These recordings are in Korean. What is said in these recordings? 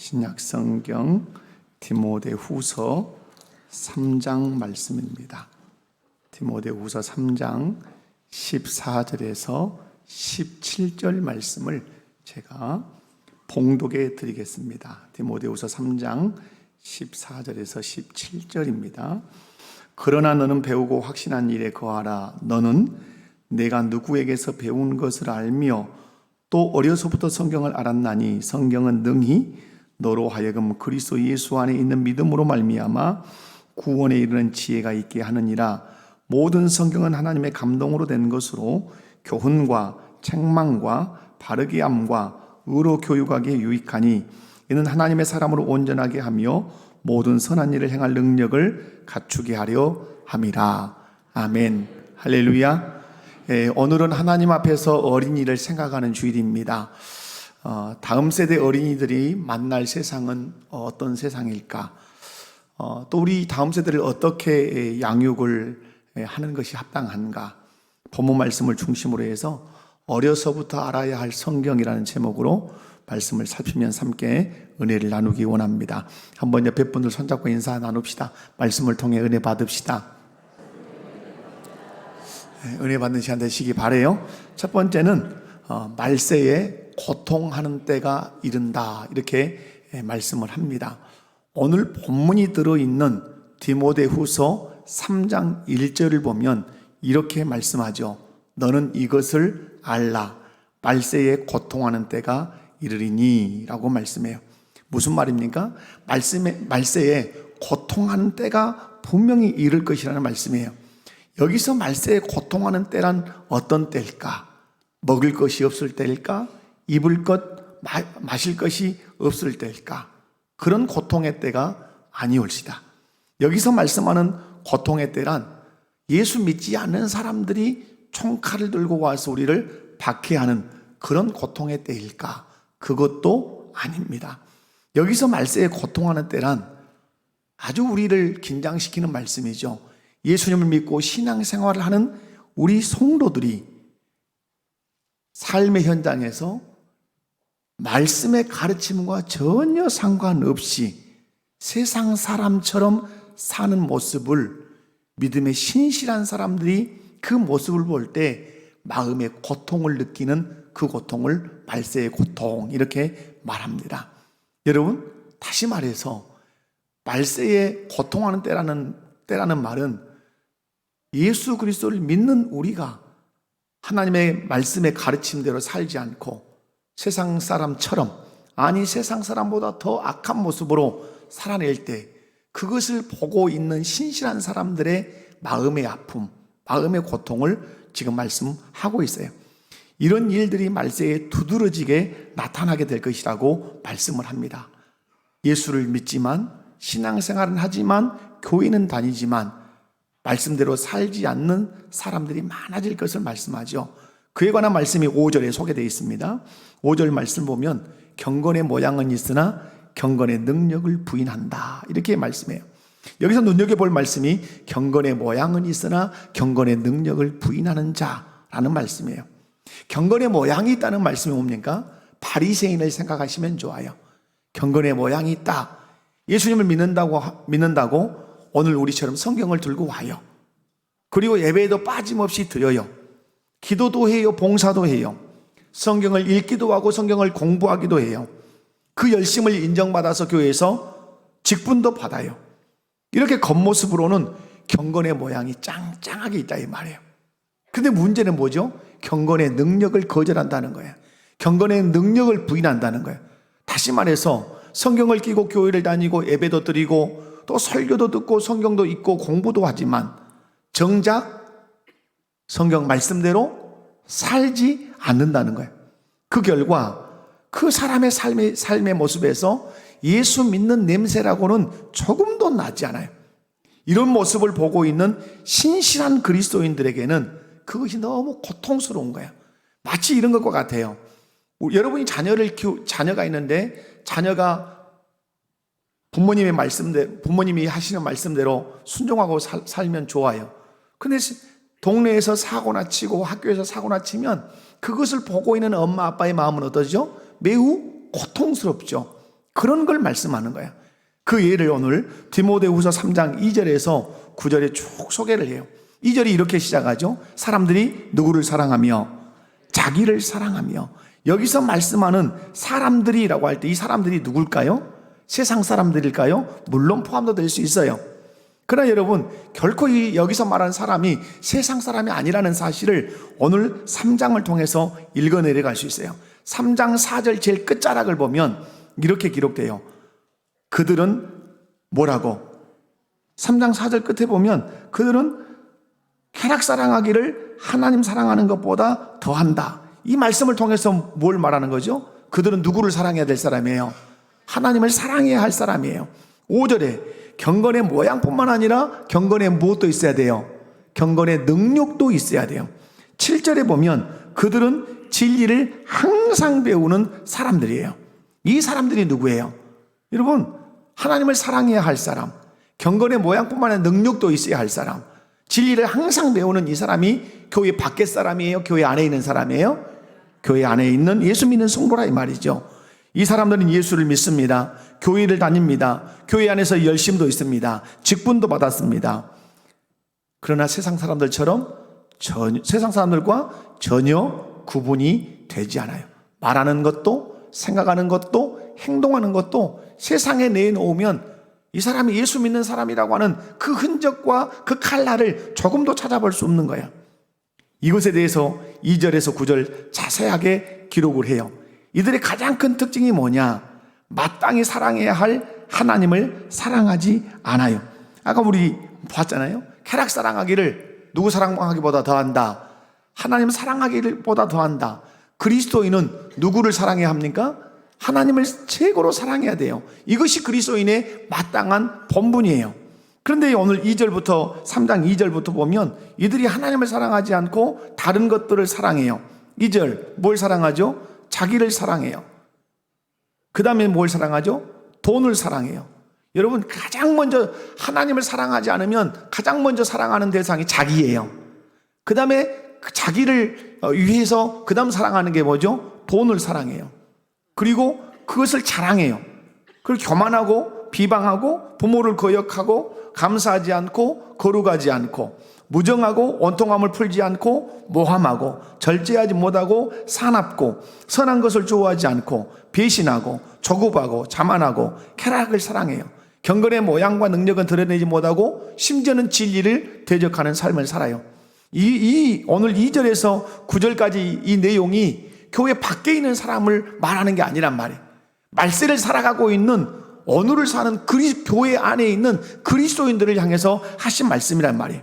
신약 성경 디모데후서 3장 말씀입니다. 디모데후서 3장 14절에서 17절 말씀을 제가 봉독해 드리겠습니다. 디모데후서 3장 14절에서 17절입니다. 그러나 너는 배우고 확신한 일에 거하라. 너는 내가 누구에게서 배운 것을 알며 또 어려서부터 성경을 알았나니 성경은 능히 너로 하여금 그리스도 예수 안에 있는 믿음으로 말미암아 구원에 이르는 지혜가 있게 하느니라. 모든 성경은 하나님의 감동으로 된 것으로 교훈과 책망과 바르게 함과 의로 교육하기에 유익하니 이는 하나님의 사람으로 온전하게 하며 모든 선한 일을 행할 능력을 갖추게 하려 함이라. 아멘. 할렐루야. 오늘은 하나님 앞에서 어린이를 생각하는 주일입니다. 다음 세대 어린이들이 만날 세상은 어떤 세상일까? 또 우리 다음 세대를 어떻게 양육을 하는 것이 합당한가? 본문 말씀을 중심으로 해서 어려서부터 알아야 할 성경이라는 제목으로 말씀을 살피면서 함께 은혜를 나누기 원합니다. 한번 옆에 분들 손잡고 인사 나눕시다. 말씀을 통해 은혜 받읍시다. 은혜 받는 시간 되시기 바라요. 첫 번째는 말세에 고통하는 때가 이른다, 이렇게 말씀을 합니다. 오늘 본문이 들어있는 디모데후서 3장 1절을 보면 이렇게 말씀하죠. 너는 이것을 알라. 말세에 고통하는 때가 이르리니 라고 말씀해요. 무슨 말입니까? 말세에 고통하는 때가 분명히 이를 것이라는 말씀이에요. 여기서 말세에 고통하는 때란 어떤 때일까? 먹을 것이 없을 때일까? 입을 것, 마실 것이 없을 때일까? 그런 고통의 때가 아니올시다. 여기서 말씀하는 고통의 때란 예수 믿지 않는 사람들이 총칼을 들고 와서 우리를 박해하는 그런 고통의 때일까? 그것도 아닙니다. 여기서 말세에 고통하는 때란 아주 우리를 긴장시키는 말씀이죠. 예수님을 믿고 신앙생활을 하는 우리 성도들이 삶의 현장에서 말씀의 가르침과 전혀 상관없이 세상 사람처럼 사는 모습을 믿음의 신실한 사람들이 그 모습을 볼 때 마음의 고통을 느끼는 그 고통을 말세의 고통, 이렇게 말합니다. 여러분, 다시 말해서 말세에 고통하는 때라는 말은 예수 그리스도를 믿는 우리가 하나님의 말씀의 가르침대로 살지 않고 세상 사람처럼, 아니 세상 사람보다 더 악한 모습으로 살아낼 때 그것을 보고 있는 신실한 사람들의 마음의 아픔, 마음의 고통을 지금 말씀하고 있어요. 이런 일들이 말세에 두드러지게 나타나게 될 것이라고 말씀을 합니다. 예수를 믿지만, 신앙생활은 하지만, 교회는 다니지만 말씀대로 살지 않는 사람들이 많아질 것을 말씀하죠. 그에 관한 말씀이 5절에 소개되어 있습니다. 5절 말씀 보면 경건의 모양은 있으나 경건의 능력을 부인한다, 이렇게 말씀해요. 여기서 눈여겨볼 말씀이 경건의 모양은 있으나 경건의 능력을 부인하는 자라는 말씀이에요. 경건의 모양이 있다는 말씀이 뭡니까? 바리새인을 생각하시면 좋아요. 경건의 모양이 있다. 예수님을 믿는다고 오늘 우리처럼 성경을 들고 와요. 그리고 예배에도 빠짐없이 드려요. 기도도 해요. 봉사도 해요. 성경을 읽기도 하고 성경을 공부하기도 해요. 그 열심을 인정받아서 교회에서 직분도 받아요. 이렇게 겉모습으로는 경건의 모양이 짱짱하게 있다, 이 말이에요. 근데 문제는 뭐죠? 경건의 능력을 거절한다는 거예요. 경건의 능력을 부인한다는 거예요. 다시 말해서 성경을 끼고 교회를 다니고 예배도 드리고 또 설교도 듣고 성경도 읽고 공부도 하지만 정작 성경 말씀대로 살지 않는다는 거예요. 그 결과 그 사람의 삶의 모습에서 예수 믿는 냄새라고는 조금도 나지 않아요. 이런 모습을 보고 있는 신실한 그리스도인들에게는 그것이 너무 고통스러운 거예요. 마치 이런 것과 같아요. 여러분이 자녀가 있는데 자녀가 부모님이 하시는 말씀대로 순종하고 살면 좋아요. 근데 동네에서 사고나 치고 학교에서 사고나 치면 그것을 보고 있는 엄마 아빠의 마음은 어떠죠? 매우 고통스럽죠. 그런 걸 말씀하는 거야. 그 예를 오늘 디모데후서 3장 2절에서 9절에 쭉 소개를 해요. 2절이 이렇게 시작하죠. 사람들이 누구를 사랑하며 자기를 사랑하며. 여기서 말씀하는 사람들이라고 할 때 이 사람들이 누굴까요? 세상 사람들일까요? 물론 포함도 될 수 있어요. 그러나 여러분, 결코 여기서 말하는 사람이 세상 사람이 아니라는 사실을 오늘 3장을 통해서 읽어 내려갈 수 있어요. 3장 4절 제일 끝자락을 보면 이렇게 기록돼요. 그들은 뭐라고? 3장 4절 끝에 보면 그들은 쾌락 사랑하기를 하나님 사랑하는 것보다 더한다. 이 말씀을 통해서 뭘 말하는 거죠? 그들은 누구를 사랑해야 될 사람이에요? 하나님을 사랑해야 할 사람이에요. 5절에 경건의 모양뿐만 아니라 경건의 무엇도 있어야 돼요? 경건의 능력도 있어야 돼요. 7절에 보면 그들은 진리를 항상 배우는 사람들이에요. 이 사람들이 누구예요? 여러분, 하나님을 사랑해야 할 사람, 경건의 모양뿐만 아니라 능력도 있어야 할 사람, 진리를 항상 배우는 이 사람이 교회 밖의 사람이에요? 교회 안에 있는 사람이에요? 교회 안에 있는 예수 믿는 성도라 이 말이죠. 이 사람들은 예수를 믿습니다. 교회를 다닙니다. 교회 안에서 열심도 있습니다. 직분도 받았습니다. 그러나 세상 사람들처럼 세상 사람들과 전혀 구분이 되지 않아요. 말하는 것도, 생각하는 것도, 행동하는 것도 세상에 내놓으면 이 사람이 예수 믿는 사람이라고 하는 그 흔적과 그 칼날을 조금도 찾아볼 수 없는 거야. 이것에 대해서 2절에서 9절 자세하게 기록을 해요. 이들의 가장 큰 특징이 뭐냐? 마땅히 사랑해야 할 하나님을 사랑하지 않아요. 아까 우리 봤잖아요. 쾌락 사랑하기를 누구 사랑하기보다 더한다. 하나님 사랑하기를 보다 더한다. 그리스도인은 누구를 사랑해야 합니까? 하나님을 최고로 사랑해야 돼요. 이것이 그리스도인의 마땅한 본분이에요. 그런데 오늘 2절부터 3장 2절부터 보면 이들이 하나님을 사랑하지 않고 다른 것들을 사랑해요. 2절 뭘 사랑하죠? 자기를 사랑해요. 그 다음에 뭘 사랑하죠? 돈을 사랑해요. 여러분, 가장 먼저 하나님을 사랑하지 않으면 가장 먼저 사랑하는 대상이 자기예요. 그 다음에 자기를 위해서 그 다음 사랑하는 게 뭐죠? 돈을 사랑해요. 그리고 그것을 자랑해요. 그리고 교만하고 비방하고 부모를 거역하고 감사하지 않고 거룩하지 않고 무정하고 원통함을 풀지 않고 모함하고 절제하지 못하고 사납고 선한 것을 좋아하지 않고 배신하고 조급하고 자만하고 쾌락을 사랑해요. 경건의 모양과 능력은 드러내지 못하고 심지어는 진리를 대적하는 삶을 살아요. 오늘 2절에서 9절까지 이 내용이 교회 밖에 있는 사람을 말하는 게 아니란 말이에요. 말세를 살아가고 있는 오늘을 사는 교회 안에 있는 그리스도인들을 향해서 하신 말씀이란 말이에요.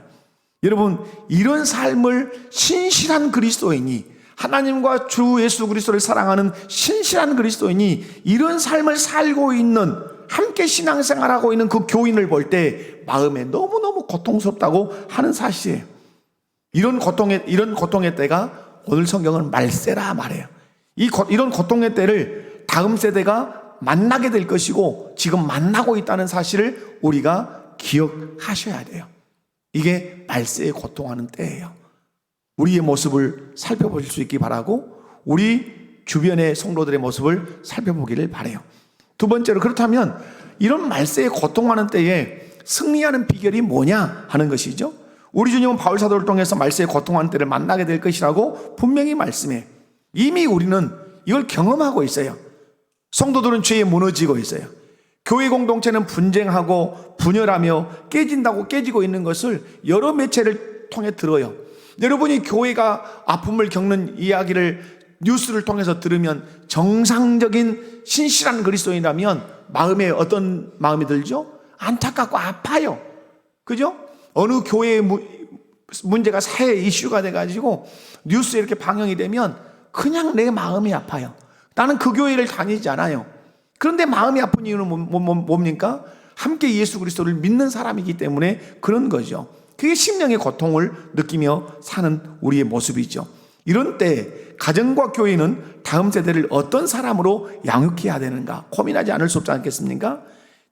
여러분, 이런 삶을 신실한 그리스도인이, 하나님과 주 예수 그리스도를 사랑하는 신실한 그리스도인이 이런 삶을 살고 있는, 함께 신앙생활하고 있는 그 교인을 볼 때 마음에 너무너무 고통스럽다고 하는 사실이에요. 이런 고통의 때가 오늘 성경은 말세라 말해요. 이런 고통의 때를 다음 세대가 만나게 될 것이고 지금 만나고 있다는 사실을 우리가 기억하셔야 돼요. 이게 말세에 고통하는 때예요. 우리의 모습을 살펴볼 수 있기 바라고 우리 주변의 성도들의 모습을 살펴보기를 바라요. 두 번째로, 그렇다면 이런 말세에 고통하는 때에 승리하는 비결이 뭐냐 하는 것이죠. 우리 주님은 바울 사도를 통해서 말세에 고통하는 때를 만나게 될 것이라고 분명히 말씀해요. 이미 우리는 이걸 경험하고 있어요. 성도들은 죄에 무너지고 있어요. 교회 공동체는 분쟁하고 분열하며 깨지고 있는 것을 여러 매체를 통해 들어요. 여러분이 교회가 아픔을 겪는 이야기를 뉴스를 통해서 들으면 정상적인 신실한 그리스도인이라면 마음에 어떤 마음이 들죠? 안타깝고 아파요. 그죠? 어느 교회의 문제가 사회 이슈가 돼가지고 뉴스에 이렇게 방영이 되면 그냥 내 마음이 아파요. 나는 그 교회를 다니지 않아요. 그런데 마음이 아픈 이유는 뭡니까? 함께 예수 그리스도를 믿는 사람이기 때문에 그런 거죠. 그게 심령의 고통을 느끼며 사는 우리의 모습이죠. 이런 때 가정과 교회는 다음 세대를 어떤 사람으로 양육해야 되는가 고민하지 않을 수 없지 않겠습니까?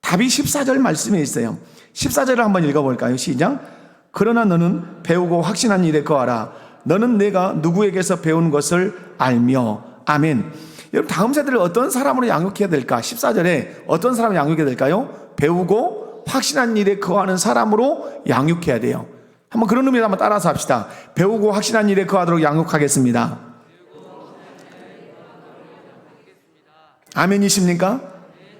답이 14절 말씀에 있어요. 14절을 한번 읽어볼까요? 시작. 그러나 너는 배우고 확신한 일에 거하라. 너는 내가 누구에게서 배운 것을 알며. 아멘. 여러분, 다음 세대를 어떤 사람으로 양육해야 될까? 14절에 어떤 사람을 양육해야 될까요? 배우고 확신한 일에 거하는 사람으로 양육해야 돼요. 한번 그런 의미로 한번 따라서 합시다. 배우고 확신한 일에 거하도록 양육하겠습니다. 아멘이십니까?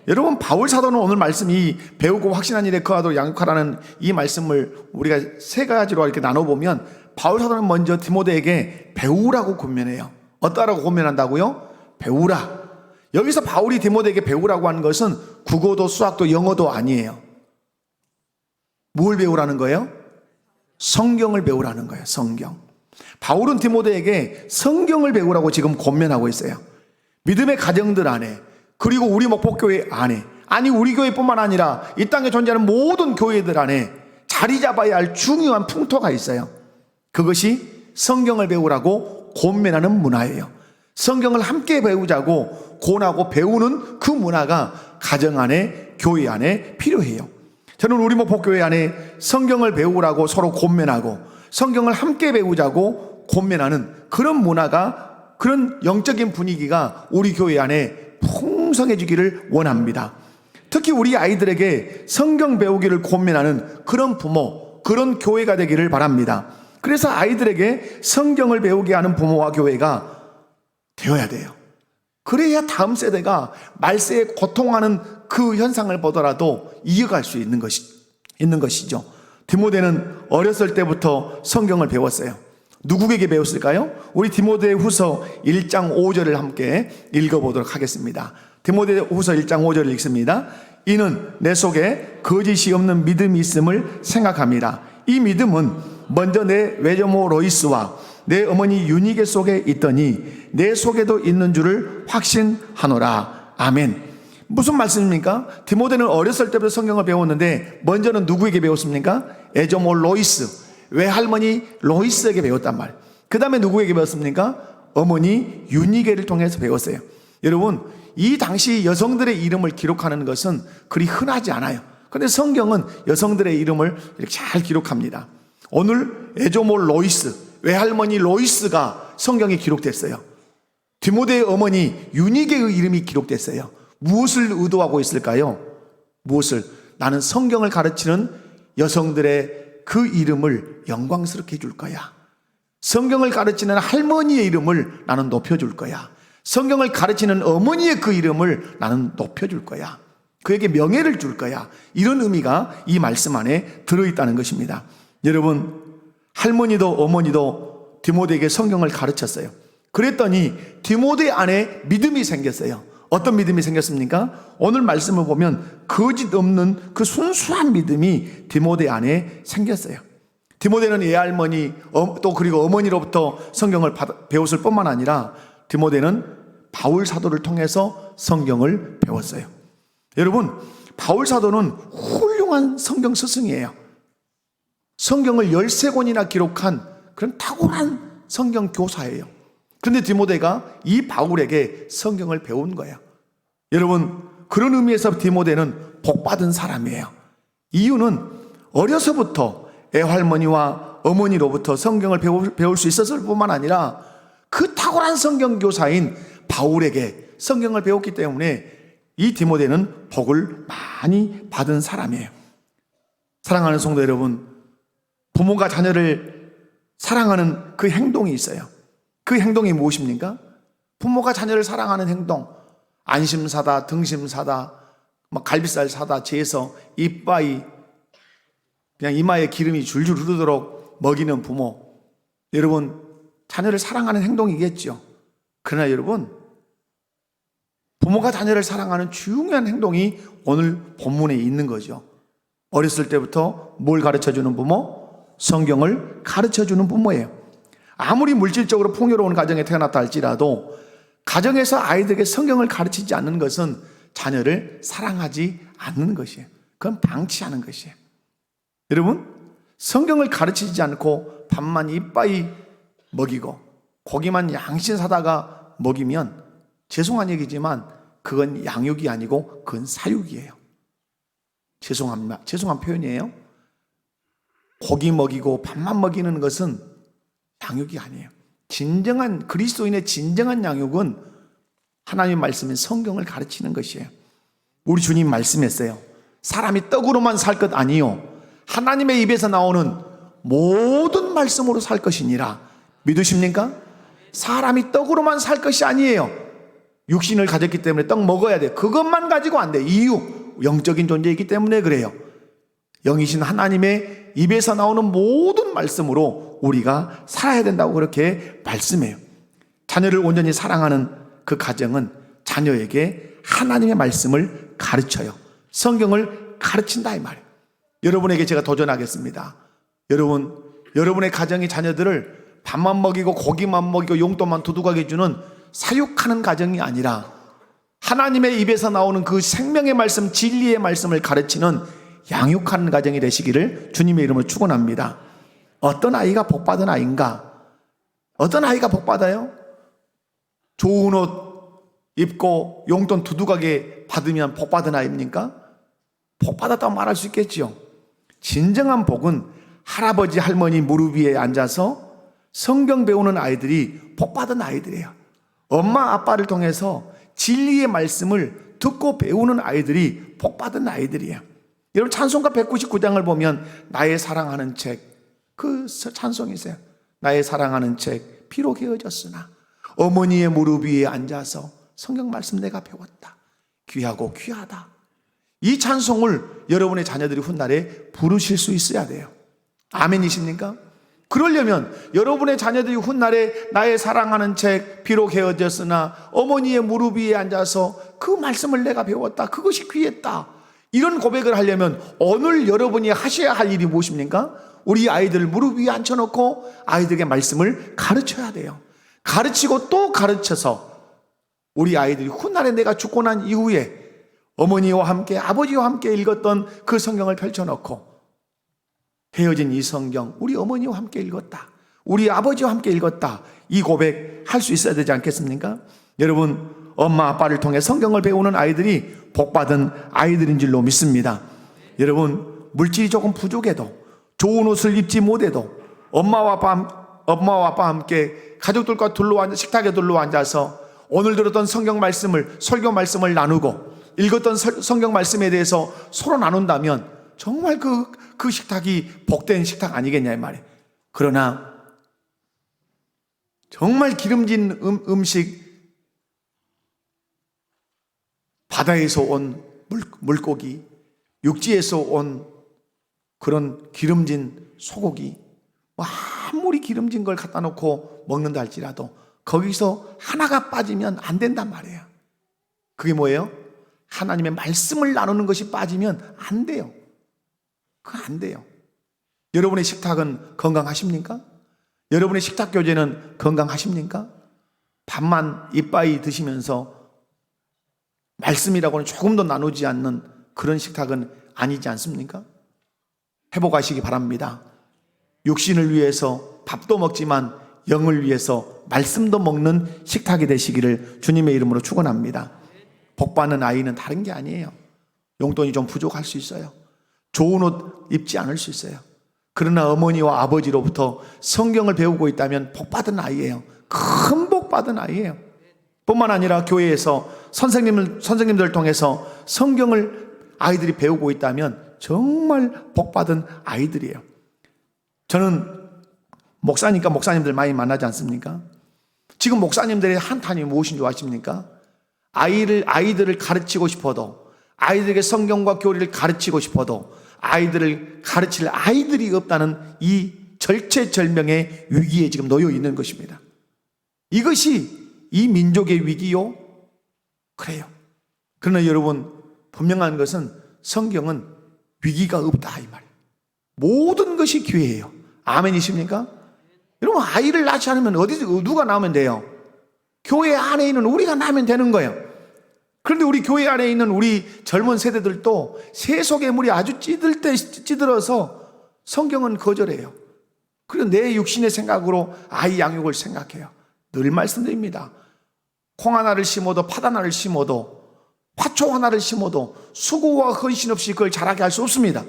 여러분, 바울 사도는 오늘 말씀, 이 배우고 확신한 일에 거하도록 양육하라는 이 말씀을 우리가 세 가지로 이렇게 나눠보면, 바울 사도는 먼저 디모데에게 배우라고 권면해요. 어떠라고 권면한다고요? 배우라. 여기서 바울이 디모데에게 배우라고 하는 것은 국어도 수학도 영어도 아니에요. 뭘 배우라는 거예요? 성경을 배우라는 거예요. 성경. 바울은 디모데에게 성경을 배우라고 지금 권면하고 있어요. 믿음의 가정들 안에, 그리고 우리 목포교회 안에, 아니 우리 교회뿐만 아니라 이 땅에 존재하는 모든 교회들 안에 자리 잡아야 할 중요한 풍토가 있어요. 그것이 성경을 배우라고 권면하는 문화예요. 성경을 함께 배우자고 권하고 배우는 그 문화가 가정 안에, 교회 안에 필요해요. 저는 우리 목포교회 안에 성경을 배우라고 서로 권면하고 성경을 함께 배우자고 권면하는 그런 문화가, 그런 영적인 분위기가 우리 교회 안에 풍성해지기를 원합니다. 특히 우리 아이들에게 성경 배우기를 권면하는 그런 부모, 그런 교회가 되기를 바랍니다. 그래서 아이들에게 성경을 배우게 하는 부모와 교회가 되어야 돼요. 그래야 다음 세대가 말세에 고통하는 그 현상을 보더라도 이어갈 수 있는 것이죠. 디모데는 어렸을 때부터 성경을 배웠어요. 누구에게 배웠을까요? 우리 디모데 후서 1장 5절을 함께 읽어보도록 하겠습니다. 디모데 후서 1장 5절을 읽습니다. 이는 내 속에 거짓이 없는 믿음이 있음을 생각합니다. 이 믿음은 먼저 내 외조모 로이스와 내 어머니 유니게 속에 있더니 내 속에도 있는 줄을 확신하노라. 아멘. 무슨 말씀입니까? 디모데는 어렸을 때부터 성경을 배웠는데 먼저는 누구에게 배웠습니까? 에조모 로이스, 외할머니 로이스에게 배웠단 말이에요. 그 다음에 누구에게 배웠습니까? 어머니 유니게를 통해서 배웠어요. 여러분, 이 당시 여성들의 이름을 기록하는 것은 그리 흔하지 않아요. 그런데 성경은 여성들의 이름을 이렇게 잘 기록합니다. 오늘 에조모 로이스, 외할머니 로이스가 성경에 기록됐어요. 디모데의 어머니 유니게의 이름이 기록됐어요. 무엇을 의도하고 있을까요? 무엇을? 나는 성경을 가르치는 여성들의 그 이름을 영광스럽게 해줄 거야. 성경을 가르치는 할머니의 이름을 나는 높여줄 거야. 성경을 가르치는 어머니의 그 이름을 나는 높여줄 거야. 그에게 명예를 줄 거야. 이런 의미가 이 말씀 안에 들어있다는 것입니다. 여러분, 할머니도 어머니도 디모데에게 성경을 가르쳤어요. 그랬더니 디모데 안에 믿음이 생겼어요. 어떤 믿음이 생겼습니까? 오늘 말씀을 보면 거짓 없는 그 순수한 믿음이 디모데 안에 생겼어요. 디모데는 외할머니 또 그리고 어머니로부터 성경을 배웠을 뿐만 아니라 디모데는 바울 사도를 통해서 성경을 배웠어요. 여러분, 바울 사도는 훌륭한 성경 스승이에요. 성경을 13권이나 기록한 그런 탁월한 성경 교사예요. 그런데 디모데가 이 바울에게 성경을 배운 거예요. 여러분, 그런 의미에서 디모데는 복받은 사람이에요. 이유는 어려서부터 애할머니와 어머니로부터 성경을 배울 수 있었을 뿐만 아니라 그 탁월한 성경 교사인 바울에게 성경을 배웠기 때문에 이 디모데는 복을 많이 받은 사람이에요. 사랑하는 성도 여러분, 부모가 자녀를 사랑하는 그 행동이 있어요. 그 행동이 무엇입니까? 부모가 자녀를 사랑하는 행동, 안심 사다, 등심 사다, 갈비살 사다, 재서 이빠이 그냥 이마에 기름이 줄줄 흐르도록 먹이는 부모. 여러분, 자녀를 사랑하는 행동이겠죠. 그러나 여러분, 부모가 자녀를 사랑하는 중요한 행동이 오늘 본문에 있는 거죠. 어렸을 때부터 뭘 가르쳐주는 부모? 성경을 가르쳐주는 부모예요. 아무리 물질적으로 풍요로운 가정에 태어났다 할지라도 가정에서 아이들에게 성경을 가르치지 않는 것은 자녀를 사랑하지 않는 것이에요. 그건 방치하는 것이에요. 여러분, 성경을 가르치지 않고 밥만 이빠이 먹이고 고기만 양신 사다가 먹이면 죄송한 얘기지만 그건 양육이 아니고 그건 사육이에요. 죄송한 표현이에요. 고기 먹이고 밥만 먹이는 것은 양육이 아니에요. 진정한 그리스도인의 진정한 양육은 하나님의 말씀은 성경을 가르치는 것이에요. 우리 주님 말씀했어요. 사람이 떡으로만 살 것 아니요 하나님의 입에서 나오는 모든 말씀으로 살 것이니라. 믿으십니까? 사람이 떡으로만 살 것이 아니에요. 육신을 가졌기 때문에 떡 먹어야 돼. 그것만 가지고 안 돼. 이유, 영적인 존재이기 때문에 그래요. 영이신 하나님의 입에서 나오는 모든 말씀으로 우리가 살아야 된다고 그렇게 말씀해요. 자녀를 온전히 사랑하는 그 가정은 자녀에게 하나님의 말씀을 가르쳐요. 성경을 가르친다 이 말이에요. 여러분에게 제가 도전하겠습니다. 여러분의 가정이 자녀들을 밥만 먹이고 고기만 먹이고 용돈만 두둑하게 주는 사육하는 가정이 아니라 하나님의 입에서 나오는 그 생명의 말씀, 진리의 말씀을 가르치는 양육하는 가정이 되시기를 주님의 이름으로 축원합니다. 어떤 아이가 복받은 아이인가? 어떤 아이가 복받아요? 좋은 옷 입고 용돈 두둑하게 받으면 복받은 아이입니까? 복받았다고 말할 수 있겠지요. 진정한 복은 할아버지 할머니 무릎 위에 앉아서 성경 배우는 아이들이 복받은 아이들이에요. 엄마 아빠를 통해서 진리의 말씀을 듣고 배우는 아이들이 복받은 아이들이에요. 여러분 찬송가 199장을 보면 나의 사랑하는 책, 그 찬송이 있어요. 나의 사랑하는 책 피로 개어졌으나 어머니의 무릎 위에 앉아서 성경 말씀 내가 배웠다. 귀하고 귀하다. 이 찬송을 여러분의 자녀들이 훗날에 부르실 수 있어야 돼요. 아멘이십니까? 그러려면 여러분의 자녀들이 훗날에 나의 사랑하는 책 비로 개어졌으나 어머니의 무릎 위에 앉아서 그 말씀을 내가 배웠다. 그것이 귀했다. 이런 고백을 하려면 오늘 여러분이 하셔야 할 일이 무엇입니까? 우리 아이들 무릎 위에 앉혀놓고 아이들에게 말씀을 가르쳐야 돼요. 가르치고 또 가르쳐서 우리 아이들이 훗날에 내가 죽고 난 이후에 어머니와 함께 아버지와 함께 읽었던 그 성경을 펼쳐놓고 헤어진 이 성경 우리 어머니와 함께 읽었다. 우리 아버지와 함께 읽었다. 이 고백 할 수 있어야 되지 않겠습니까? 여러분 엄마 아빠를 통해 성경을 배우는 아이들이 복받은 아이들인 줄로 믿습니다. 여러분 물질이 조금 부족해도 좋은 옷을 입지 못해도 엄마와 아빠와 함께 가족들과 식탁에 둘러앉아서 오늘 들었던 성경 말씀을 설교 말씀을 나누고 읽었던 성경 말씀에 대해서 서로 나눈다면 정말 그 식탁이 복된 식탁 아니겠냐 이 말이에요. 그러나 정말 기름진 음식, 바다에서 온 물고기, 육지에서 온 그런 기름진 소고기, 아무리 기름진 걸 갖다 놓고 먹는다 할지라도 거기서 하나가 빠지면 안 된단 말이에요. 그게 뭐예요? 하나님의 말씀을 나누는 것이 빠지면 안 돼요. 그거 안 돼요. 여러분의 식탁은 건강하십니까? 여러분의 식탁 교제는 건강하십니까? 밥만 이빠이 드시면서 말씀이라고는 조금도 나누지 않는 그런 식탁은 아니지 않습니까? 회복하시기 바랍니다. 육신을 위해서 밥도 먹지만 영을 위해서 말씀도 먹는 식탁이 되시기를 주님의 이름으로 축원합니다. 복받는 아이는 다른 게 아니에요. 용돈이 좀 부족할 수 있어요. 좋은 옷 입지 않을 수 있어요. 그러나 어머니와 아버지로부터 성경을 배우고 있다면 복받은 아이예요. 큰 복받은 아이예요. 뿐만 아니라 교회에서 선생님들을 통해서 성경을 아이들이 배우고 있다면 정말 복받은 아이들이에요. 저는 목사니까 목사님들 많이 만나지 않습니까? 지금 목사님들의 한탄이 무엇인 줄 아십니까? 아이들을 가르치고 싶어도, 아이들에게 성경과 교리를 가르치고 싶어도 아이들을 가르칠 아이들이 없다는 이 절체절명의 위기에 지금 놓여 있는 것입니다. 이것이 이 민족의 위기요? 그래요. 그러나 여러분 분명한 것은 성경은 위기가 없다 이 말이에요. 모든 것이 기회예요. 아멘이십니까? 여러분 아이를 낳지 않으면 누가 낳으면 돼요? 교회 안에 있는 우리가 낳으면 되는 거예요. 그런데 우리 교회 안에 있는 우리 젊은 세대들도 세속의 아주 찌들어서 성경은 거절해요. 그리고 내 육신의 생각으로 아이 양육을 생각해요. 늘 말씀드립니다. 콩 하나를 심어도 팥 하나를 심어도 화초 하나를 심어도 수고와 헌신 없이 그걸 자라게 할 수 없습니다.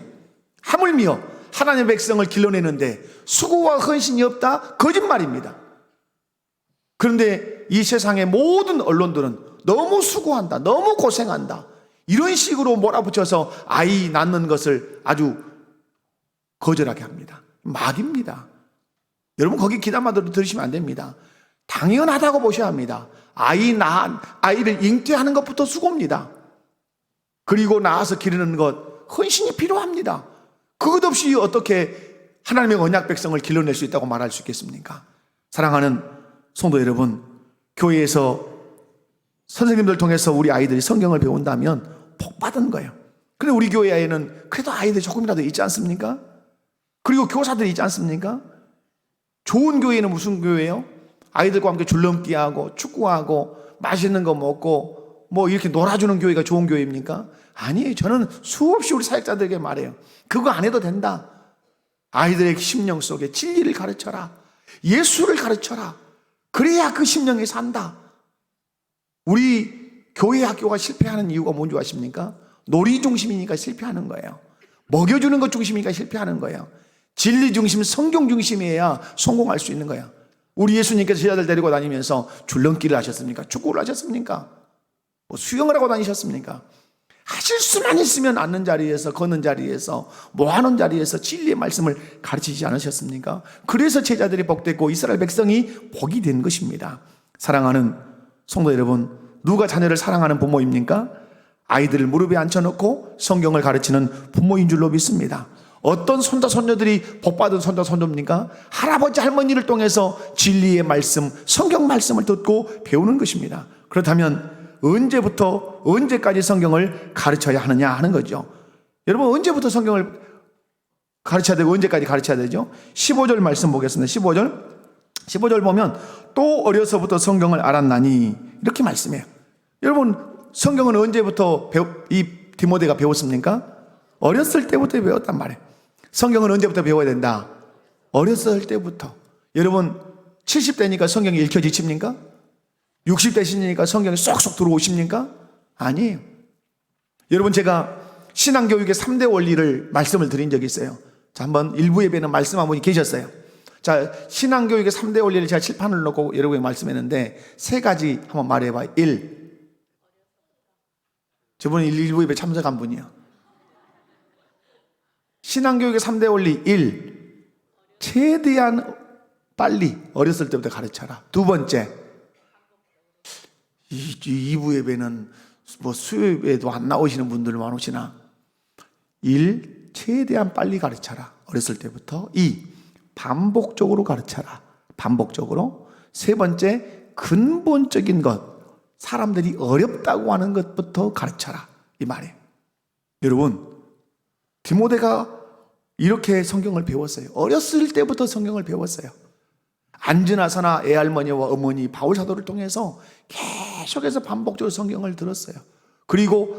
하물며 하나님의 백성을 길러내는데 수고와 헌신이 없다? 거짓말입니다. 그런데 이 세상의 모든 언론들은 너무 수고한다, 너무 고생한다, 이런 식으로 몰아붙여서 아이 낳는 것을 아주 거절하게 합니다. 막입니다. 여러분, 거기 기담아도 들으시면 안 됩니다. 당연하다고 보셔야 합니다. 아이를 잉태하는 것부터 수고입니다. 그리고 낳아서 기르는 것, 헌신이 필요합니다. 그것 없이 어떻게 하나님의 언약 백성을 길러낼 수 있다고 말할 수 있겠습니까? 사랑하는 성도 여러분, 교회에서 선생님들 통해서 우리 아이들이 성경을 배운다면 복 받은 거예요. 그런데 우리 교회에는 그래도 아이들이 조금이라도 있지 않습니까? 그리고 교사들이 있지 않습니까? 좋은 교회는 무슨 교회예요? 아이들과 함께 줄넘기하고 축구하고 맛있는 거 먹고 뭐 이렇게 놀아주는 교회가 좋은 교회입니까? 아니에요. 저는 수없이 우리 사역자들에게 말해요. 그거 안 해도 된다. 아이들의 심령 속에 진리를 가르쳐라. 예수를 가르쳐라. 그래야 그 심령이 산다. 우리 교회 학교가 실패하는 이유가 뭔지 아십니까? 놀이 중심이니까 실패하는 거예요. 먹여주는 것 중심이니까 실패하는 거예요. 진리 중심, 성경 중심이어야 성공할 수 있는 거예요. 우리 예수님께서 제자들 데리고 다니면서 줄넘기를 하셨습니까? 축구를 하셨습니까? 뭐 수영을 하고 다니셨습니까? 하실 수만 있으면 앉는 자리에서, 걷는 자리에서, 뭐 하는 자리에서 진리의 말씀을 가르치지 않으셨습니까? 그래서 제자들이 복됐고 이스라엘 백성이 복이 된 것입니다. 사랑하는 성도 여러분, 누가 자녀를 사랑하는 부모입니까? 아이들을 무릎에 앉혀놓고 성경을 가르치는 부모인 줄로 믿습니다. 어떤 손자 손녀들이 복받은 손자 손녀입니까? 할아버지 할머니를 통해서 진리의 말씀, 성경 말씀을 듣고 배우는 것입니다. 그렇다면 언제부터 언제까지 성경을 가르쳐야 하느냐 하는 거죠. 여러분, 언제부터 성경을 가르쳐야 되고 언제까지 가르쳐야 되죠? 15절 말씀 보겠습니다. 15절 보면 또 어려서부터 성경을 알았나니 이렇게 말씀해요. 여러분, 성경은 언제부터 이 디모데가 배웠습니까? 어렸을 때부터 배웠단 말이에요. 성경은 언제부터 배워야 된다? 어렸을 때부터. 여러분, 70대니까 성경이 읽혀 지칩니까? 60대시니까 성경이 쏙쏙 들어오십니까? 아니에요. 여러분, 제가 신앙교육의 3대 원리를 말씀을 드린 적이 있어요. 자, 한번 일부 예배는 말씀 한 분이 계셨어요. 자, 신앙교육의 3대 원리를 제가 칠판을 놓고 여러분에게 말씀했는데 세 가지 한번 말해봐요. 1. 저번에 일부 예배 참석한 분이요. 신앙교육의 3대 원리 1. 최대한 빨리 어렸을 때부터 가르쳐라. 두 번째, 이부 예배는 뭐 수요예배도 안 나오시는 분들 많으시나? 1. 최대한 빨리 가르쳐라. 어렸을 때부터. 2. 반복적으로 가르쳐라. 반복적으로. 세 번째, 근본적인 것. 사람들이 어렵다고 하는 것부터 가르쳐라. 이 말이에요. 여러분, 디모데가 이렇게 성경을 배웠어요. 어렸을 때부터 성경을 배웠어요. 안지나서나 애할머니와 어머니 바울 사도를 통해서 계속해서 반복적으로 성경을 들었어요. 그리고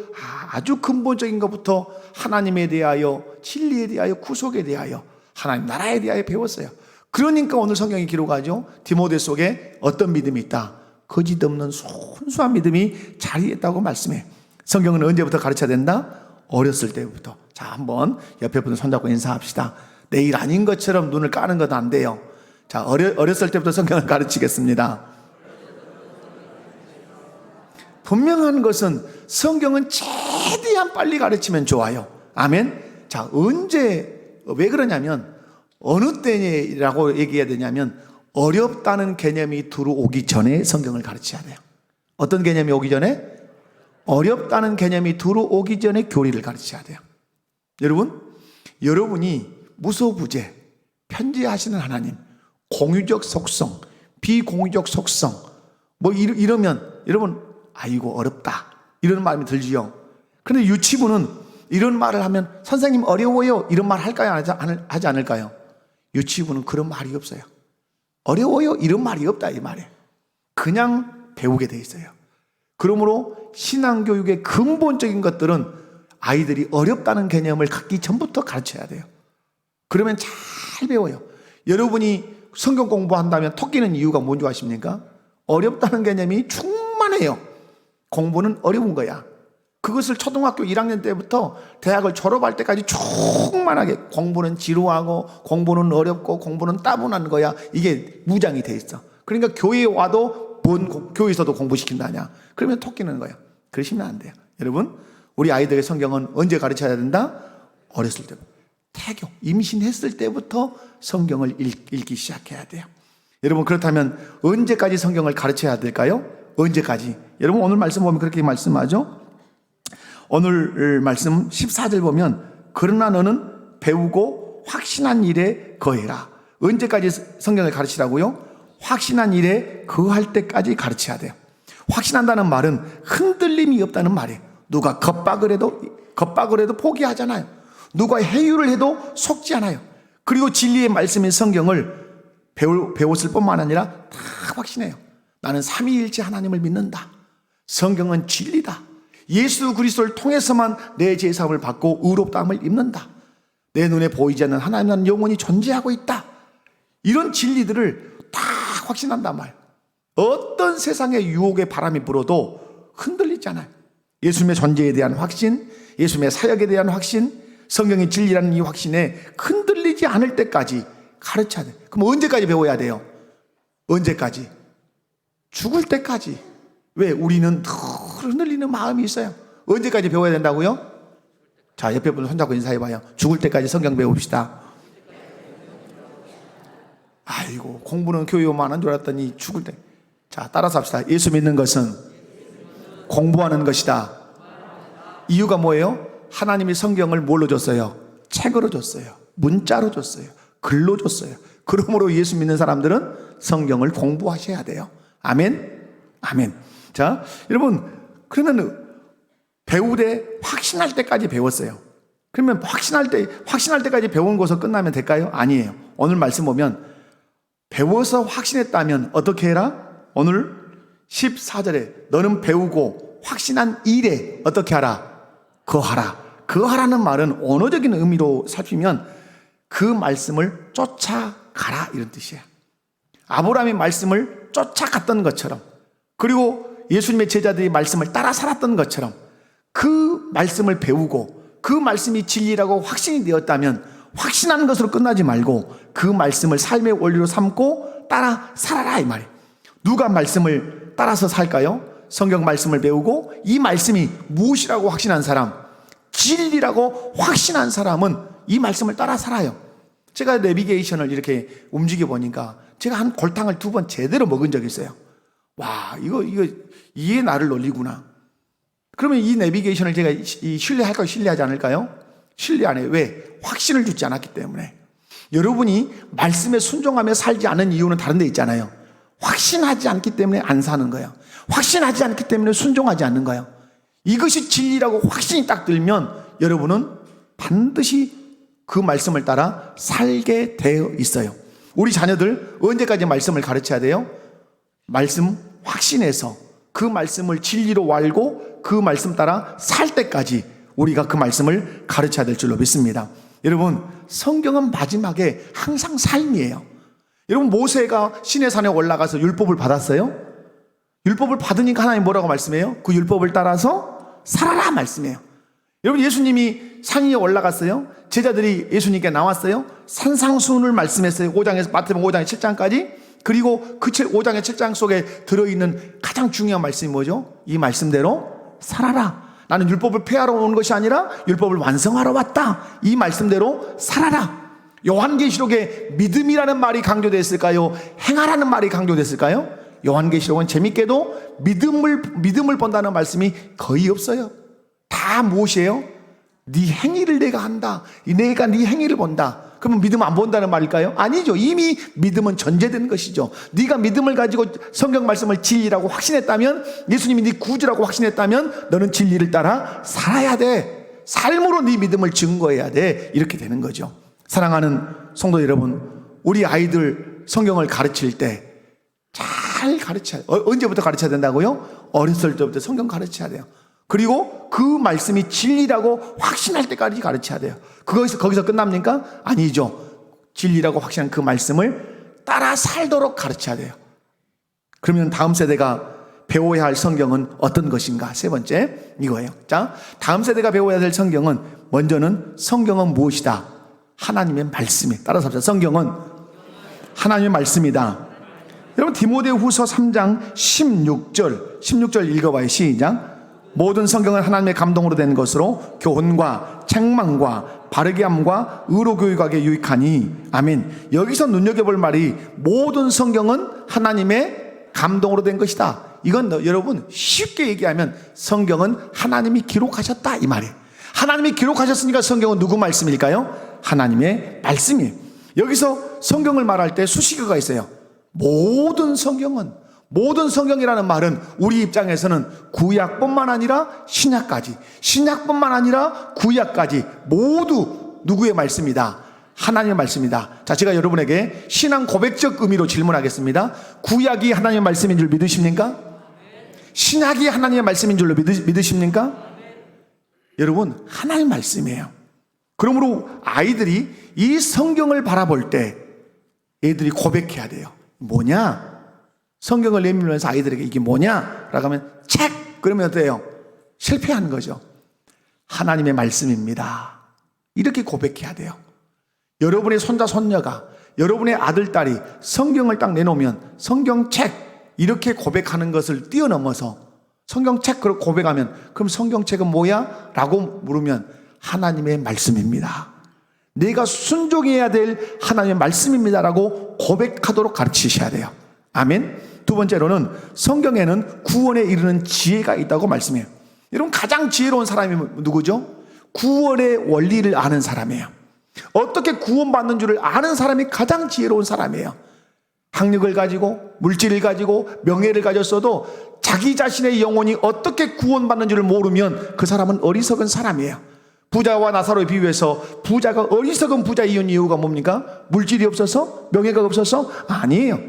아주 근본적인 것부터 하나님에 대하여, 진리에 대하여, 구속에 대하여, 하나님 나라에 대하여 배웠어요. 그러니까 오늘 성경이 기록하죠. 디모데 속에 어떤 믿음이 있다? 거짓 없는 순수한 믿음이 자리했다고 말씀해. 성경은 언제부터 가르쳐야 된다? 어렸을 때부터. 자, 한번 옆에 분을 손잡고 인사합시다. 내일 아닌 것처럼 눈을 까는 건 안 돼요. 자, 어렸을 때부터 성경을 가르치겠습니다. 분명한 것은 성경은 최대한 빨리 가르치면 좋아요. 아멘. 자, 언제, 왜 그러냐면 어느 때라고 얘기해야 되냐면 어렵다는 개념이 들어오기 전에 성경을 가르쳐야 돼요. 어떤 개념이 오기 전에? 어렵다는 개념이 들어오기 전에 교리를 가르쳐야 돼요. 여러분이 무소부재, 편지하시는 하나님, 공유적 속성, 비공유적 속성, 뭐 이러면 여러분, 아이고 어렵다 이런 마음이 들지요. 그런데 유치부는 이런 말을 하면 선생님 어려워요 이런 말 할까요? 하지 않을까요? 유치부는 그런 말이 없어요. 어려워요 이런 말이 없다 이 말이에요. 그냥 배우게 돼 있어요. 그러므로 신앙교육의 근본적인 것들은 아이들이 어렵다는 개념을 갖기 전부터 가르쳐야 돼요. 그러면 잘 배워요. 여러분이 성경 공부한다면 토끼는 이유가 뭔지 아십니까? 어렵다는 개념이 충만해요. 공부는 어려운 거야. 그것을 초등학교 1학년 때부터 대학을 졸업할 때까지 충만하게 공부는 지루하고 공부는 어렵고 공부는 따분한 거야. 이게 무장이 돼 있어. 그러니까 교회에 와도 교회에서도 공부시킨다냐? 그러면 토끼는 거야. 그러시면 안 돼요. 여러분, 우리 아이들의 성경은 언제 가르쳐야 된다? 어렸을 때부터. 태교, 임신했을 때부터 성경을 읽기 시작해야 돼요. 여러분, 그렇다면 언제까지 성경을 가르쳐야 될까요? 언제까지? 여러분, 오늘 말씀 보면 그렇게 말씀하죠? 오늘 말씀 14절 보면, 그러나 너는 배우고 확신한 일에 거해라. 언제까지 성경을 가르치라고요? 확신한 일에 거할 때까지 가르쳐야 돼요. 확신한다는 말은 흔들림이 없다는 말이에요. 누가 겁박을 해도 포기하잖아요. 누가 해유를 해도 속지 않아요. 그리고 진리의 말씀인 성경을 배웠을 뿐만 아니라 다 확신해요. 나는 삼위일체 하나님을 믿는다. 성경은 진리다. 예수 그리스도를 통해서만 내 죄사함을 받고 의롭다함을 입는다. 내 눈에 보이지 않는 하나님은 영원히 존재하고 있다. 이런 진리들을 다 확신한단 말이에요. 어떤 세상의 유혹의 바람이 불어도 흔들리지 않아요. 예수님의 존재에 대한 확신, 예수님의 사역에 대한 확신, 성경의 진리라는 이 확신에 흔들리지 않을 때까지 가르쳐야 돼요. 그럼 언제까지 배워야 돼요? 언제까지? 죽을 때까지. 왜? 우리는 늘 흔들리는 마음이 있어요. 언제까지 배워야 된다고요? 자, 옆에 분 손잡고 인사해봐요. 죽을 때까지 성경 배웁시다. 아이고, 공부는 교회만 한 줄 알았더니 죽을 때. 자, 따라서 합시다. 예수 믿는 것은 공부하는 것이다. 이유가 뭐예요? 하나님이 성경을 뭘로 줬어요? 책으로 줬어요. 문자로 줬어요. 글로 줬어요. 그러므로 예수 믿는 사람들은 성경을 공부하셔야 돼요. 아멘? 아멘. 자, 여러분, 그러면 배우되 확신할 때까지 배웠어요. 그러면 확신할 때까지 배운 것으로 끝나면 될까요? 아니에요. 오늘 말씀 보면 배워서 확신했다면 어떻게 해라? 오늘 14절에 너는 배우고 확신한 일에 어떻게 하라? 거하라. 거하라는 말은 언어적인 의미로 살피면 그 말씀을 쫓아가라 이런 뜻이에요. 아브라함의 말씀을 쫓아갔던 것처럼, 그리고 예수님의 제자들이 말씀을 따라 살았던 것처럼 그 말씀을 배우고 그 말씀이 진리라고 확신이 되었다면 확신하는 것으로 끝나지 말고 그 말씀을 삶의 원리로 삼고 따라 살아라 이 말이에요. 누가 말씀을 따라서 살까요? 성경 말씀을 배우고 이 말씀이 무엇이라고 확신한 사람, 진리라고 확신한 사람은 이 말씀을 따라 살아요. 제가 내비게이션을 이렇게 움직여 보니까 제가 한 골탕을 2번 제대로 먹은 적이 있어요. 와, 이게 나를 놀리구나. 그러면 이 내비게이션을 제가 신뢰할까요? 신뢰하지 않을까요? 신뢰 안 해요. 왜? 확신을 주지 않았기 때문에. 여러분이 말씀에 순종하며 살지 않은 이유는 다른 데 있잖아요. 확신하지 않기 때문에 안 사는 거예요. 확신하지 않기 때문에 순종하지 않는 거예요. 이것이 진리라고 확신이 딱 들면 여러분은 반드시 그 말씀을 따라 살게 되어 있어요. 우리 자녀들 언제까지 말씀을 가르쳐야 돼요? 말씀 확신해서 그 말씀을 진리로 알고 그 말씀 따라 살 때까지 우리가 그 말씀을 가르쳐야 될 줄로 믿습니다. 여러분, 성경은 마지막에 항상 삶이에요. 여러분, 모세가 시내산에 올라가서 율법을 받았어요? 율법을 받으니까 하나님 뭐라고 말씀해요? 그 율법을 따라서 살아라 말씀해요. 여러분, 예수님이 산 위에 올라갔어요. 제자들이 예수님께 나왔어요. 산상수훈을 말씀했어요. 마태복음 5장의 7장까지. 그리고 그 5장의 7장 속에 들어있는 가장 중요한 말씀이 뭐죠? 이 말씀대로 살아라. 나는 율법을 폐하러 온 것이 아니라 율법을 완성하러 왔다. 이 말씀대로 살아라. 요한계시록에 믿음이라는 말이 강조됐을까요? 행하라는 말이 강조됐을까요? 요한계시록은 재밌게도 믿음을 본다는 말씀이 거의 없어요. 다 무엇이에요? 네 행위를 내가 한다. 내가 네 행위를 본다. 그러면 믿음 안 본다는 말일까요? 아니죠. 이미 믿음은 전제된 것이죠. 네가 믿음을 가지고 성경 말씀을 진리라고 확신했다면, 예수님이 네 구주라고 확신했다면 너는 진리를 따라 살아야 돼. 삶으로 네 믿음을 증거해야 돼. 이렇게 되는 거죠. 사랑하는 성도 여러분, 우리 아이들 성경을 가르칠 때 잘 가르쳐야 돼요. 언제부터 가르쳐야 된다고요? 어렸을 때부터 성경 가르쳐야 돼요. 그리고 그 말씀이 진리라고 확신할 때까지 가르쳐야 돼요. 거기서 끝납니까? 아니죠. 진리라고 확신한 그 말씀을 따라 살도록 가르쳐야 돼요. 그러면 다음 세대가 배워야 할 성경은 어떤 것인가? 세 번째, 이거예요. 자, 다음 세대가 배워야 될 성경은, 먼저는 성경은 무엇이다? 하나님의 말씀이. 따라서 합시다. 성경은 하나님의 말씀이다. 여러분 디모데후서 3장 16절 읽어봐요. 시작. 모든 성경은 하나님의 감동으로 된 것으로 교훈과 책망과 바르게 함과 의로 교육하기에 유익하니. 아멘. 여기서 눈여겨볼 말이 모든 성경은 하나님의 감동으로 된 것이다. 이건 여러분 쉽게 얘기하면 성경은 하나님이 기록하셨다 이 말이에요. 하나님이 기록하셨으니까 성경은 누구 말씀일까요? 하나님의 말씀이에요. 여기서 성경을 말할 때 수식어가 있어요. 모든 성경이라는 말은 우리 입장에서는 구약뿐만 아니라 신약까지, 신약뿐만 아니라 구약까지 모두 누구의 말씀이다? 하나님의 말씀이다. 자, 제가 여러분에게 신앙 고백적 의미로 질문하겠습니다. 구약이 하나님의 말씀인 줄 믿으십니까? 신약이 하나님의 말씀인 줄로 믿으십니까? 여러분, 하나님의 말씀이에요. 그러므로 아이들이 이 성경을 바라볼 때 애들이 고백해야 돼요. 뭐냐? 성경을 내밀면서 아이들에게 이게 뭐냐? 라고 하면 책! 그러면 어때요? 실패하는 거죠. 하나님의 말씀입니다. 이렇게 고백해야 돼요. 여러분의 손자 손녀가, 여러분의 아들 딸이 성경을 딱 내놓으면 성경책 이렇게 고백하는 것을 뛰어넘어서 성경책 그렇게 고백하면 그럼 성경책은 뭐야? 라고 물으면 하나님의 말씀입니다. 내가 순종해야 될 하나님의 말씀입니다 라고 고백하도록 가르치셔야 돼요. 아멘. 두 번째로는 성경에는 구원에 이르는 지혜가 있다고 말씀해요. 여러분 가장 지혜로운 사람이 누구죠? 구원의 원리를 아는 사람이에요. 어떻게 구원받는 줄을 아는 사람이 가장 지혜로운 사람이에요. 학력을 가지고 물질을 가지고 명예를 가졌어도 자기 자신의 영혼이 어떻게 구원받는 줄을 모르면 그 사람은 어리석은 사람이에요. 부자와 나사로에 비유해서 부자가 어리석은 부자이은 이유가 뭡니까? 물질이 없어서? 명예가 없어서? 아니에요.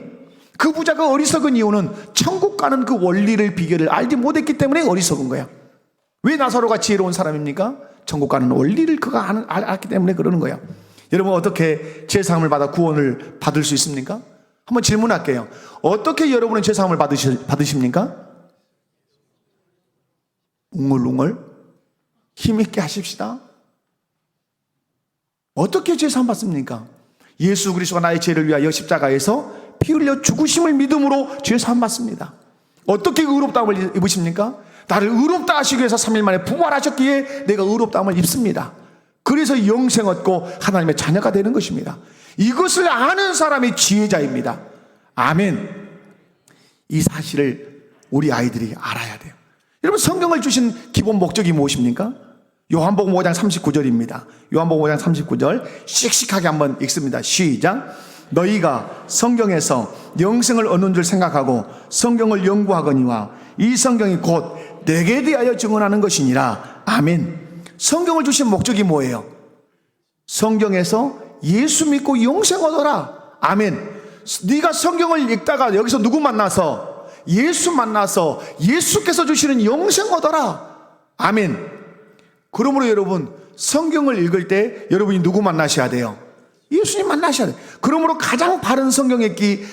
그 부자가 어리석은 이유는 천국 가는 그 원리를 비결을 알지 못했기 때문에 어리석은 거예요. 왜 나사로가 지혜로운 사람입니까? 천국 가는 원리를 그가 알았기 때문에 그러는 거예요. 여러분 어떻게 제사함을 받아 구원을 받을 수 있습니까? 한번 질문할게요. 어떻게 여러분은 제사함을 받으십니까? 웅얼웅얼 힘있게 하십시다. 어떻게 제사함 받습니까? 예수 그리스도가 나의 죄를 위하여 십자가에서 피 흘려 죽으심을 믿음으로 제사함 받습니다. 어떻게 의롭다함을 입으십니까? 나를 의롭다 하시기 위해서 3일 만에 부활하셨기에 내가 의롭다함을 입습니다. 그래서 영생 얻고 하나님의 자녀가 되는 것입니다. 이것을 아는 사람이 지혜자입니다. 아멘. 이 사실을 우리 아이들이 알아야 돼요. 여러분 성경을 주신 기본 목적이 무엇입니까? 요한복음 5장 39절입니다. 요한복음 5장 39절 씩씩하게 한번 읽습니다. 시작. 너희가 성경에서 영생을 얻는 줄 생각하고 성경을 연구하거니와 이 성경이 곧 내게 대하여 증언하는 것이니라. 아멘. 성경을 주신 목적이 뭐예요? 성경에서 예수 믿고 영생 얻어라. 아멘. 네가 성경을 읽다가 여기서 누구 만나서 예수 만나서 예수께서 주시는 영생 얻어라. 아멘. 그러므로 여러분 성경을 읽을 때 여러분이 누구 만나셔야 돼요? 예수님 만나셔야 돼요. 그러므로 가장 바른 성경 읽기,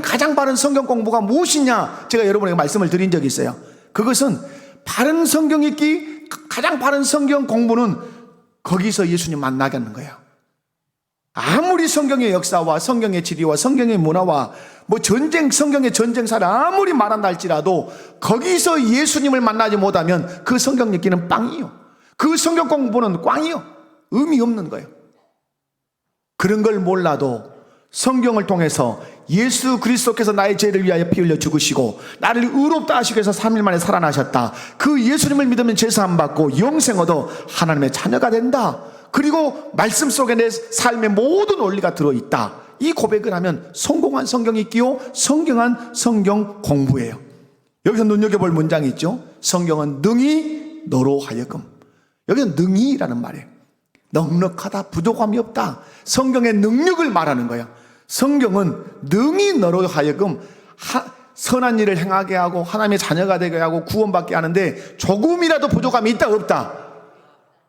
가장 바른 성경 공부가 무엇이냐 제가 여러분에게 말씀을 드린 적이 있어요. 그것은 바른 성경 읽기, 가장 바른 성경 공부는 거기서 예수님 만나게 하는 거예요. 아무리 성경의 역사와 성경의 지리와 성경의 문화와 성경의 전쟁사를 아무리 말한다 할지라도 거기서 예수님을 만나지 못하면 그 성경 읽기는 빵이요. 그 성경 공부는 꽝이요. 의미 없는 거예요. 그런 걸 몰라도 성경을 통해서 예수 그리스도께서 나의 죄를 위하여 피 흘려 죽으시고 나를 의롭다 하시기 위해서 3일 만에 살아나셨다. 그 예수님을 믿으면 제사함 받고 영생 얻어 하나님의 자녀가 된다. 그리고 말씀 속에 내 삶의 모든 원리가 들어있다. 이 고백을 하면 성공한 성경 읽기요, 성경한 성경 공부예요. 여기서 눈여겨볼 문장이 있죠. 성경은 능히 너로 하여금. 여기서 능히라는 말이에요. 넉넉하다, 부족함이 없다. 성경의 능력을 말하는 거예요. 성경은 능히 너로 하여금 선한 일을 행하게 하고 하나님의 자녀가 되게 하고 구원받게 하는데 조금이라도 부족함이 있다 없다?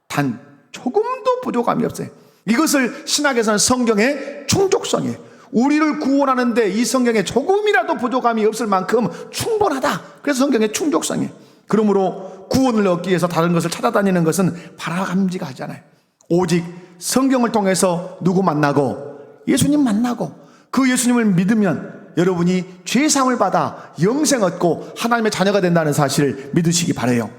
단 조금도 부족함이 없어요. 이것을 신학에서는 성경의 충족성이에요. 우리를 구원하는데 이 성경에 조금이라도 부족함이 없을 만큼 충분하다. 그래서 성경의 충족성이에요. 그러므로 구원을 얻기 위해서 다른 것을 찾아다니는 것은 바라감지하잖아요. 오직 성경을 통해서 누구 만나고 예수님 만나고 그 예수님을 믿으면 여러분이 죄사함을 받아 영생 얻고 하나님의 자녀가 된다는 사실을 믿으시기 바라요.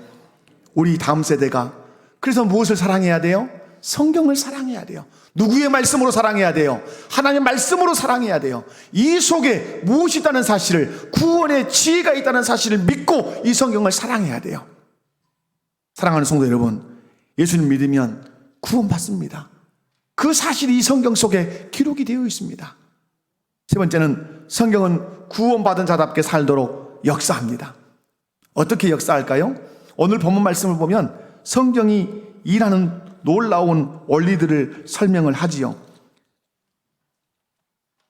우리 다음 세대가 그래서 무엇을 사랑해야 돼요? 성경을 사랑해야 돼요. 누구의 말씀으로 사랑해야 돼요? 하나님의 말씀으로 사랑해야 돼요. 이 속에 무엇이 있다는 사실을, 구원의 지혜가 있다는 사실을 믿고 이 성경을 사랑해야 돼요. 사랑하는 성도 여러분, 예수님 믿으면 구원받습니다. 그 사실이 이 성경 속에 기록이 되어 있습니다. 세 번째는 성경은 구원받은 자답게 살도록 역사합니다. 어떻게 역사할까요? 오늘 본문 말씀을 보면 성경이 일하는 놀라운 원리들을 설명을 하지요.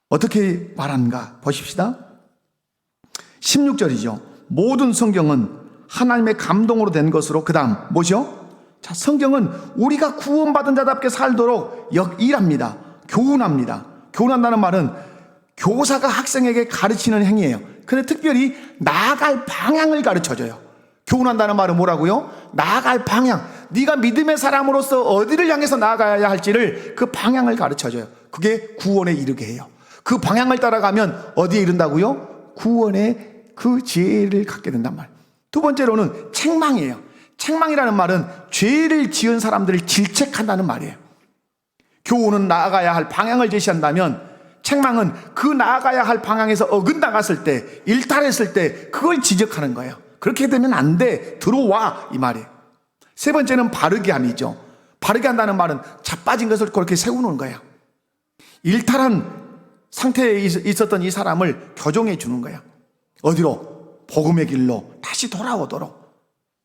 어떻게 말하는가 보십시다. 16절이죠. 모든 성경은 하나님의 감동으로 된 것으로, 그 다음 뭐죠? 자, 성경은 우리가 구원받은 자답게 살도록 일합니다. 교훈합니다. 교훈한다는 말은 교사가 학생에게 가르치는 행위예요. 그런데 특별히 나아갈 방향을 가르쳐줘요. 교훈한다는 말은 뭐라고요? 나아갈 방향. 네가 믿음의 사람으로서 어디를 향해서 나아가야 할지를 그 방향을 가르쳐줘요. 그게 구원에 이르게 해요. 그 방향을 따라가면 어디에 이른다고요? 구원의 그 지혜를 갖게 된단 말이에요. 두 번째로는 책망이에요. 책망이라는 말은 죄를 지은 사람들을 질책한다는 말이에요. 교훈은 나아가야 할 방향을 제시한다면 책망은 그 나아가야 할 방향에서 어긋나갔을 때, 일탈했을 때 그걸 지적하는 거예요. 그렇게 되면 안 돼, 들어와, 이 말이에요. 세 번째는 바르게 함이죠. 바르게 한다는 말은 자빠진 것을 그렇게 세우는 거예요. 일탈한 상태에 있었던 이 사람을 교정해 주는 거예요. 어디로? 복음의 길로 다시 돌아오도록.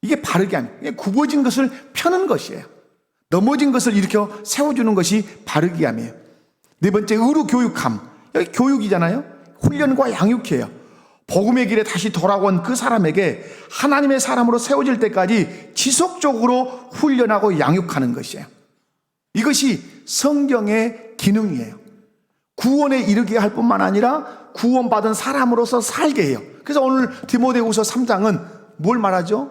이게 바르게 함, 이게 굽어진 것을 펴는 것이에요. 넘어진 것을 일으켜 세워주는 것이 바르게 함이에요. 네 번째, 의로 교육함. 여기 교육이잖아요. 훈련과 양육해요. 복음의 길에 다시 돌아온 그 사람에게 하나님의 사람으로 세워질 때까지 지속적으로 훈련하고 양육하는 것이에요. 이것이 성경의 기능이에요. 구원에 이르게 할 뿐만 아니라 구원받은 사람으로서 살게 해요. 그래서 오늘 디모데후서 3장은 뭘 말하죠?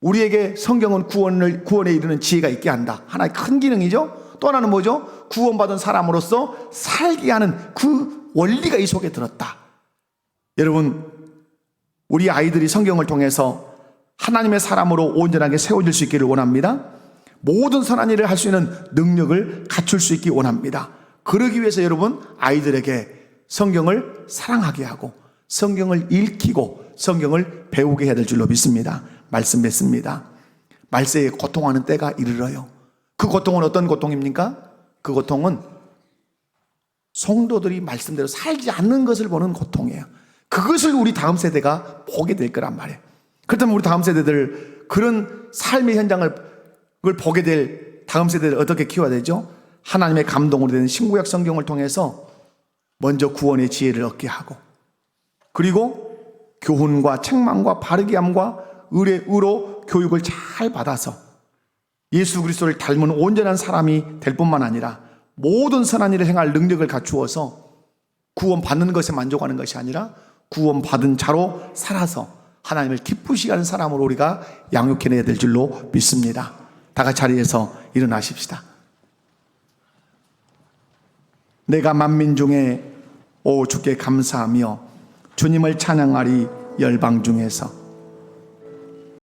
우리에게 성경은 구원에 이르는 지혜가 있게 한다. 하나의 큰 기능이죠. 또 하나는 뭐죠? 구원받은 사람으로서 살게 하는 그 원리가 이 속에 들었다. 여러분, 우리 아이들이 성경을 통해서 하나님의 사람으로 온전하게 세워질 수 있기를 원합니다. 모든 선한 일을 할 수 있는 능력을 갖출 수 있기 원합니다. 그러기 위해서 여러분, 아이들에게 성경을 사랑하게 하고 성경을 읽히고 성경을 배우게 해야 될 줄로 믿습니다. 말씀 맺습니다. 말세에 고통하는 때가 이르러요. 그 고통은 어떤 고통입니까? 그 고통은 성도들이 말씀대로 살지 않는 것을 보는 고통이에요. 그것을 우리 다음 세대가 보게 될 거란 말이에요. 그렇다면 우리 다음 세대들, 그런 삶의 현장을 보게 될 다음 세대를 어떻게 키워야 되죠? 하나님의 감동으로 된 신구약 성경을 통해서 먼저 구원의 지혜를 얻게 하고, 그리고 교훈과 책망과 바르게 함과 의로 교육을 잘 받아서 예수 그리스도를 닮은 온전한 사람이 될 뿐만 아니라 모든 선한 일을 행할 능력을 갖추어서 구원받는 것에 만족하는 것이 아니라 구원받은 자로 살아서 하나님을 기쁘시게 하는 사람으로 우리가 양육해내야 될 줄로 믿습니다. 다 같이 자리에서 일어나십시다. 내가 만민 중에 오 주께 감사하며 주님을 찬양하리 열방 중에서